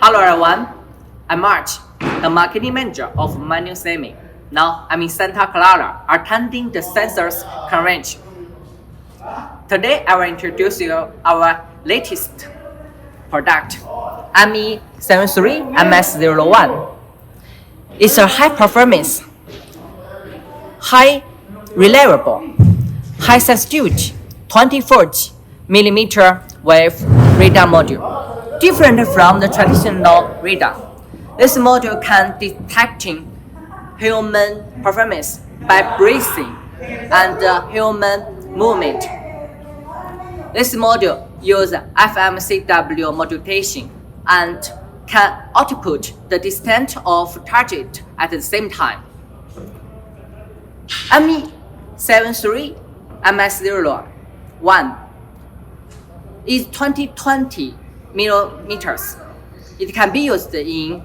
Hello everyone, I'm March, the marketing manager of Module-ME. Now I'm in Santa Clara, attending the Sensors Convention. Today I will introduce you our latest product, ME73MS01. It's a high performance, high reliable, high sensitivity, 24mm wave radar module. Different from the traditional radar, this module can detect human performance by breathing and human movement. This module uses FMCW modulation and can output the distance of target at the same time. ME73MS01 is 20 millimeters. It can be used in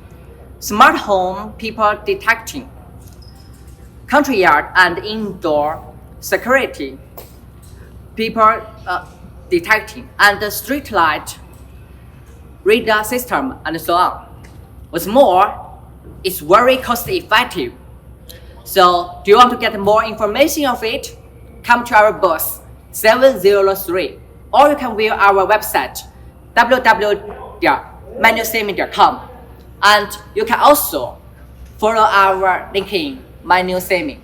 smart home people detecting, country yard and indoor security people detecting, and the street light radar system, and so on. What's more, it's very cost effective. So do you want to get more information of it? Come to our booth 703, or you can view our website www.module-me.com, and you can also follow our LinkedIn, Module-Me.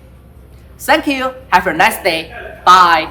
Thank you. Have a nice day. Bye.